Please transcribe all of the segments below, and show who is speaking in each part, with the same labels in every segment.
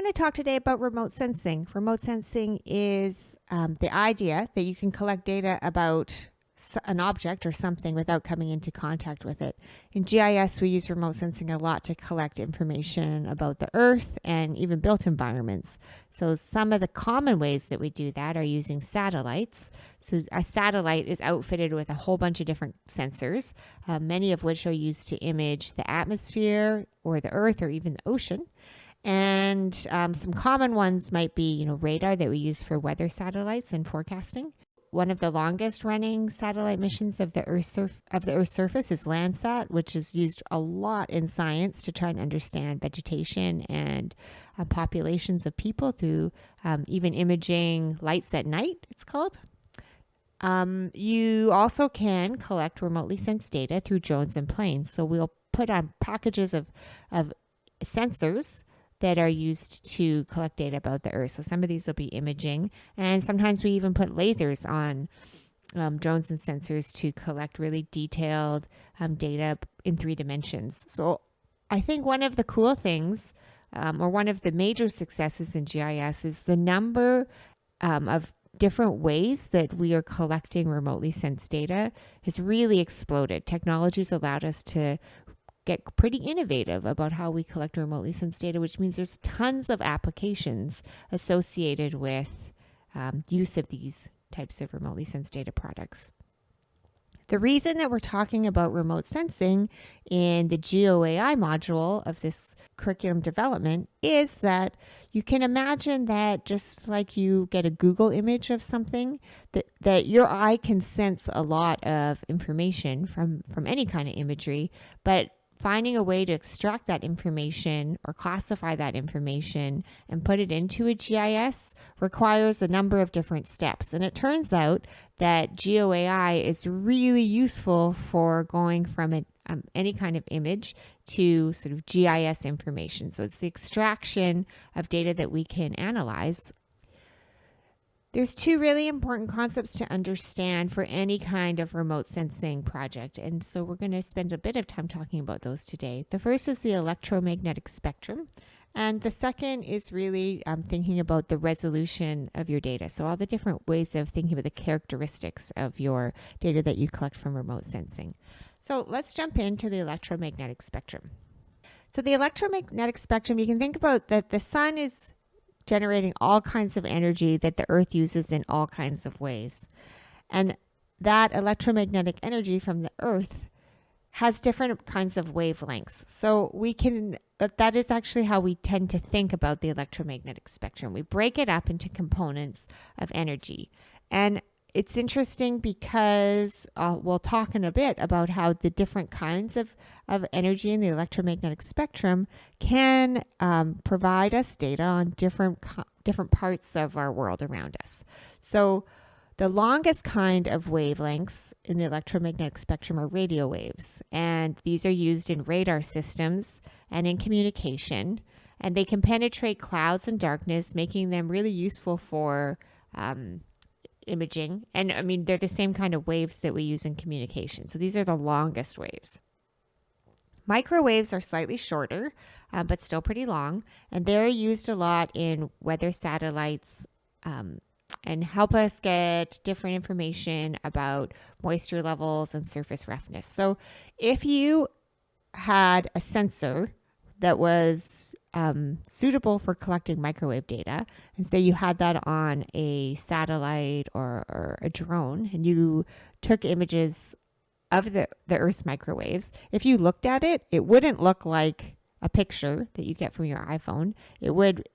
Speaker 1: going to talk today about remote sensing. Remote sensing is the idea that you can collect data about an object or something without coming into contact with it. In GIS, we use remote sensing a lot to collect information about the Earth and even built environments. So some of the common ways that we do that are using satellites. So a satellite is outfitted with a whole bunch of different sensors, many of which are used to image the atmosphere or the Earth or even the ocean. And some common ones might be, radar that we use for weather satellites and forecasting. One of the longest running satellite missions of the Earth's surface is Landsat, which is used a lot in science to try and understand vegetation and populations of people through even imaging lights at night, it's called. You also can collect remotely sensed data through drones and planes. So we'll put on packages of sensors that are used to collect data about the Earth. So some of these will be imaging, and sometimes we even put lasers on drones and sensors to collect really detailed data in 3 dimensions. So I think one of the cool things, or one of the major successes in GIS, is the number of different ways that we are collecting remotely sensed data has really exploded. Technology's allowed us to get pretty innovative about how we collect remotely sensed data, which means there's tons of applications associated with use of these types of remotely sensed data products. The reason that we're talking about remote sensing in the GeoAI module of this curriculum development is that you can imagine that just like you get a Google image of something, that your eye can sense a lot of information from any kind of imagery, but finding a way to extract that information or classify that information and put it into a GIS requires a number of different steps. And it turns out that GeoAI is really useful for going from any kind of image to sort of GIS information. So it's the extraction of data that we can analyze. There's 2 really important concepts to understand for any kind of remote sensing project. And so we're going to spend a bit of time talking about those today. The first is the electromagnetic spectrum. And the second is really thinking about the resolution of your data. So all the different ways of thinking about the characteristics of your data that you collect from remote sensing. So let's jump into the electromagnetic spectrum. So the electromagnetic spectrum, you can think about that the sun is generating all kinds of energy that the Earth uses in all kinds of ways. And that electromagnetic energy from the Earth has different kinds of wavelengths. So that is actually how we tend to think about the electromagnetic spectrum. We break it up into components of energy. And it's interesting because we'll talk in a bit about how the different kinds of energy in the electromagnetic spectrum can provide us data on different parts of our world around us. So the longest kind of wavelengths in the electromagnetic spectrum are radio waves, and these are used in radar systems and in communication, and they can penetrate clouds and darkness, making them really useful for imaging. And I mean, they're the same kind of waves that we use in communication. So these are the longest waves. Microwaves are slightly shorter, but still pretty long. And they're used a lot in weather satellites and help us get different information about moisture levels and surface roughness. So if you had a sensor that was suitable for collecting microwave data, and say you had that on a satellite or a drone, and you took images of the Earth's microwaves, if you looked at it, it wouldn't look like a picture that you get from your iPhone. It would,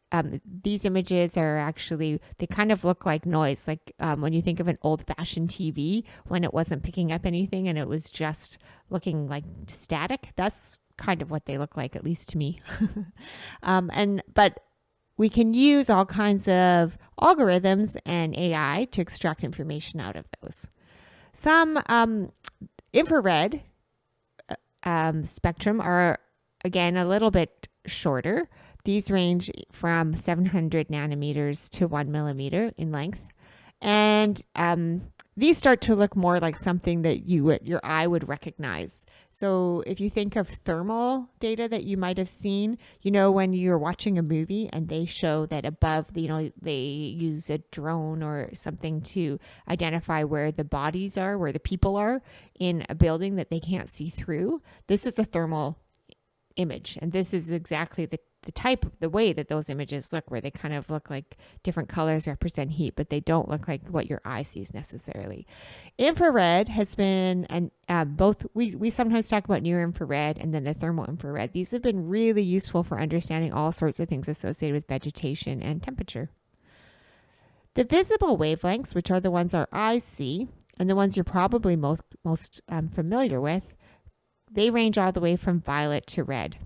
Speaker 1: these images are actually, they kind of look like noise, like when you think of an old-fashioned TV, when it wasn't picking up anything and it was just looking like static. That's kind of what they look like, at least to me. But we can use all kinds of algorithms and AI to extract information out of those. Some infrared spectrum are, again, a little bit shorter. These range from 700 nanometers to 1 millimeter in length. And these start to look more like something that your eye would recognize. So if you think of thermal data that you might have seen, when you're watching a movie and they show that above, they use a drone or something to identify where the bodies are, where the people are in a building that they can't see through. This is a thermal image. And this is exactly the way that those images look, where they kind of look like different colors represent heat, but they don't look like what your eye sees necessarily. Infrared has been, and both, we sometimes talk about near infrared and then the thermal infrared. These have been really useful for understanding all sorts of things associated with vegetation and temperature. The visible wavelengths, which are the ones our eyes see, and the ones you're probably most familiar with, they range all the way from violet to red.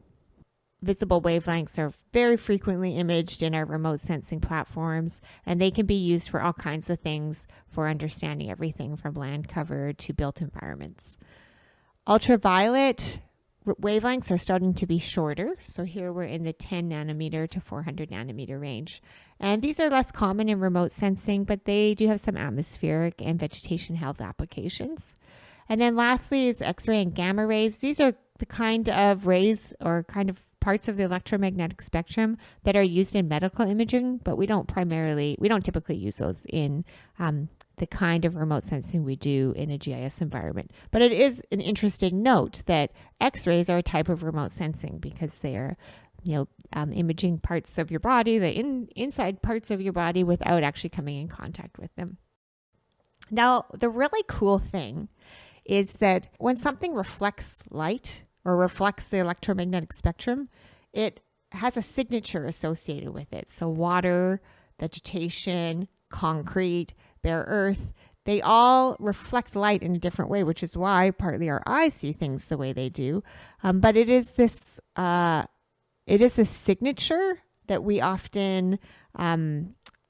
Speaker 1: Visible wavelengths are very frequently imaged in our remote sensing platforms, and they can be used for all kinds of things for understanding everything from land cover to built environments. Ultraviolet wavelengths are starting to be shorter. So here we're in the 10 nanometer to 400 nanometer range. And these are less common in remote sensing, but they do have some atmospheric and vegetation health applications. And then lastly is X-ray and gamma rays. These are the kind of rays or kind of parts of the electromagnetic spectrum that are used in medical imaging, but we don't typically use those in the kind of remote sensing we do in a GIS environment. But it is an interesting note that X-rays are a type of remote sensing because they are, imaging parts of your body, the inside parts of your body without actually coming in contact with them. Now, the really cool thing is that when something reflects light or reflects the electromagnetic spectrum, it has a signature associated with it. So water, vegetation, concrete, bare earth, they all reflect light in a different way, which is why partly our eyes see things the way they do. But it is this signature that we often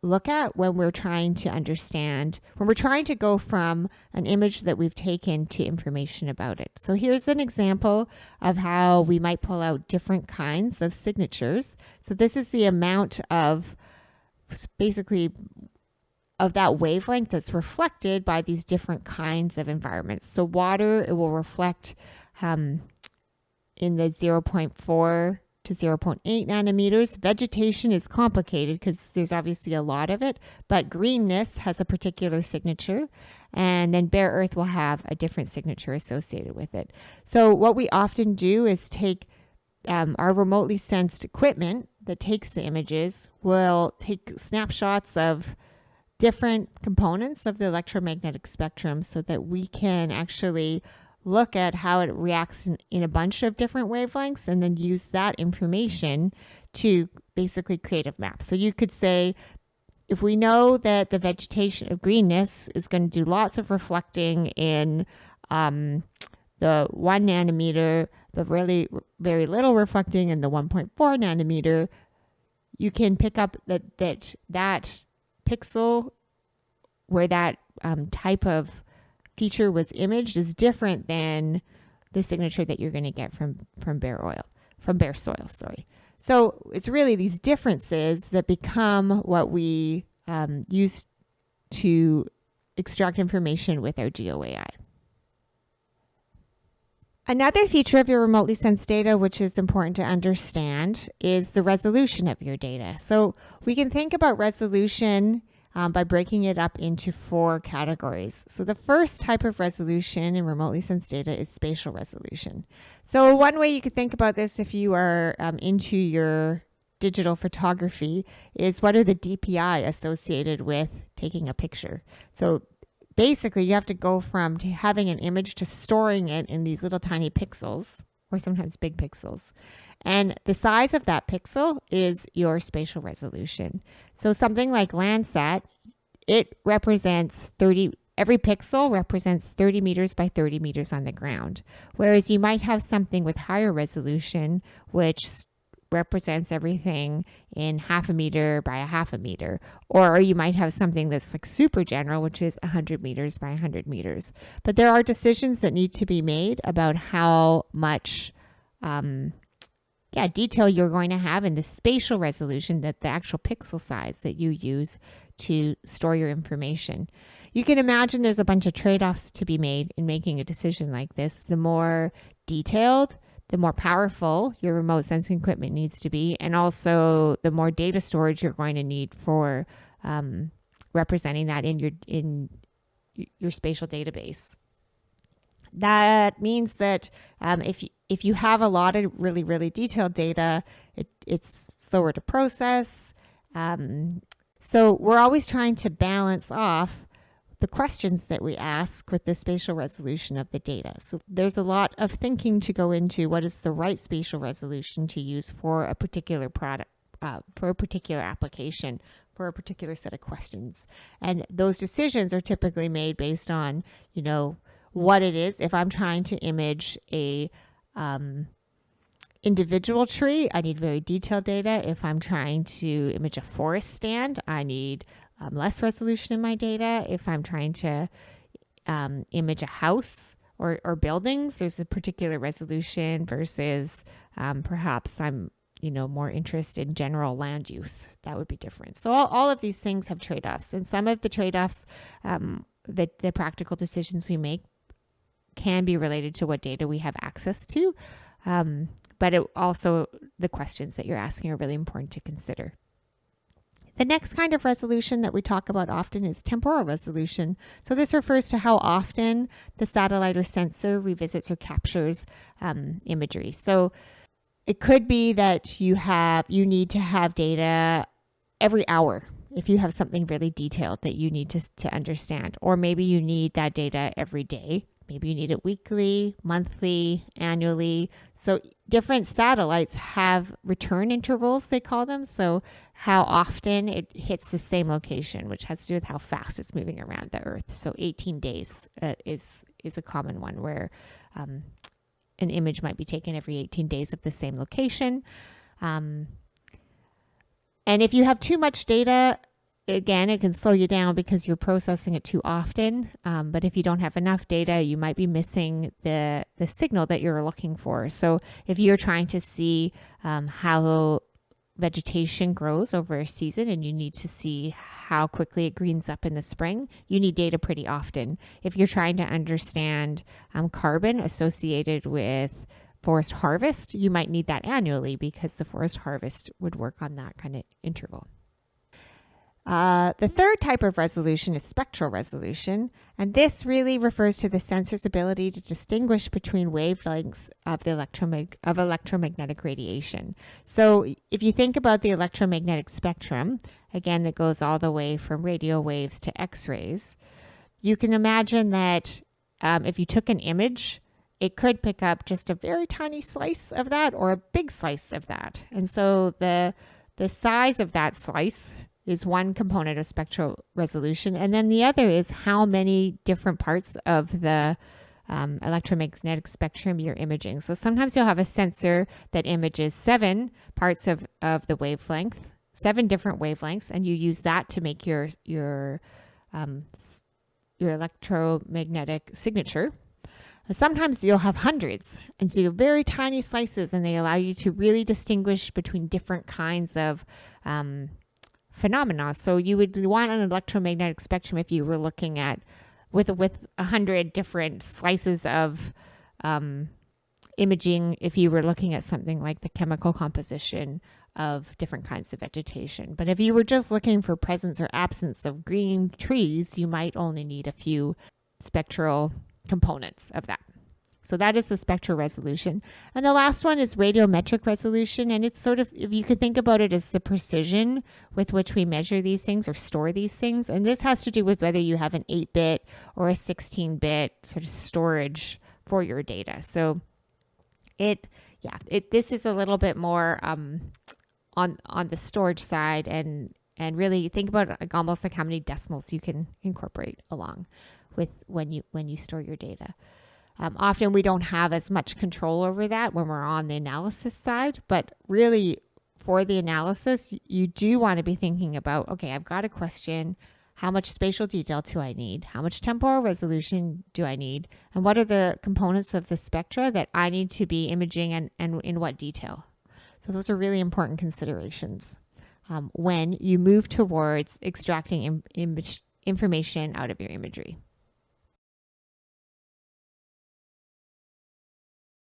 Speaker 1: look at when we're trying to understand, when we're trying to go from an image that we've taken to information about it. So here's an example of how we might pull out different kinds of signatures. So this is the amount of basically of that wavelength that's reflected by these different kinds of environments. So water, it will reflect in the 0.4 to 0.8 nanometers. Vegetation is complicated because there's obviously a lot of it, but greenness has a particular signature, and then bare earth will have a different signature associated with it. So what we often do is take our remotely sensed equipment that takes the images, will take snapshots of different components of the electromagnetic spectrum so that we can actually look at how it reacts in a bunch of different wavelengths and then use that information to basically create a map. So you could say, if we know that the vegetation of greenness is going to do lots of reflecting in the 1 nanometer, but really very little reflecting in the 1.4 nanometer, you can pick up that pixel where that type of feature was imaged is different than the signature that you're going to get from bare soil. So it's really these differences that become what we use to extract information with our GeoAI. Another feature of your remotely sensed data, which is important to understand, is the resolution of your data. So we can think about resolution by breaking it up into 4 categories. So the first type of resolution in remotely sensed data is spatial resolution. So one way you could think about this if you are into your digital photography is, what are the DPI associated with taking a picture? So basically you have to go from having an image to storing it in these little tiny pixels, or sometimes big pixels. And the size of that pixel is your spatial resolution. So something like Landsat, it represents every pixel represents 30 meters by 30 meters on the ground. Whereas you might have something with higher resolution, which represents everything in 0.5 meter by 0.5 meter. Or you might have something that's like super general, which is 100 meters by 100 meters. But there are decisions that need to be made about how much detail you're going to have in the spatial resolution, that the actual pixel size that you use to store your information. You can imagine there's a bunch of trade-offs to be made in making a decision like this. The more detailed, the more powerful your remote sensing equipment needs to be, and also the more data storage you're going to need for representing that in your spatial database. That means that if you have a lot of really, really detailed data, it's slower to process. So we're always trying to balance off the questions that we ask with the spatial resolution of the data. So there's a lot of thinking to go into what is the right spatial resolution to use for a particular product, for a particular application, for a particular set of questions. And those decisions are typically made based on, what it is. If I'm trying to image a individual tree, I need very detailed data. If I'm trying to image a forest stand, I need less resolution in my data. If I'm trying to image a house or buildings, there's a particular resolution versus perhaps I'm more interested in general land use. That would be different. So all of these things have trade-offs, and some of the trade-offs, the practical decisions we make can be related to what data we have access to. But also the questions that you're asking are really important to consider. The next kind of resolution that we talk about often is temporal resolution. So this refers to how often the satellite or sensor revisits or captures imagery. So it could be that you need to have data every hour if you have something really detailed that you need to understand. Or maybe you need that data every day. Maybe you need it weekly, monthly, annually. So different satellites have return intervals, they call them. So how often it hits the same location, which has to do with how fast it's moving around the Earth. So 18 days is a common one, where an image might be taken every 18 days of the same location. And if you have too much data, again, it can slow you down because you're processing it too often. But if you don't have enough data, you might be missing the signal that you're looking for. So if you're trying to see how vegetation grows over a season and you need to see how quickly it greens up in the spring, you need data pretty often. If you're trying to understand carbon associated with forest harvest, you might need that annually because the forest harvest would work on that kind of interval. The third type of resolution is spectral resolution, and this really refers to the sensor's ability to distinguish between wavelengths of electromagnetic radiation. So if you think about the electromagnetic spectrum, again, that goes all the way from radio waves to X-rays, you can imagine that if you took an image, it could pick up just a very tiny slice of that or a big slice of that. And so the size of that slice is one component of spectral resolution. And then the other is how many different parts of the electromagnetic spectrum you're imaging. So sometimes you'll have a sensor that images 7 parts of the wavelength, 7 different wavelengths, and you use that to make your electromagnetic signature. Sometimes you'll have hundreds, and so you have very tiny slices, and they allow you to really distinguish between different kinds of phenomena. So you would want an electromagnetic spectrum if you were looking at with 100 different slices of imaging, if you were looking at something like the chemical composition of different kinds of vegetation. But if you were just looking for presence or absence of green trees, you might only need a few spectral components of that. So that is the spectral resolution. And the last one is radiometric resolution. And it's sort of, if you could think about it as the precision with which we measure these things or store these things. And this has to do with whether you have an 8-bit or a 16-bit sort of storage for your data. So this is a little bit more on the storage side, and really think about it almost like how many decimals you can incorporate along with when you store your data. Often we don't have as much control over that when we're on the analysis side, but really for the analysis, you do want to be thinking about, okay, I've got a question. How much spatial detail do I need? How much temporal resolution do I need? And what are the components of the spectra that I need to be imaging, and in what detail? So those are really important considerations when you move towards extracting information out of your imagery.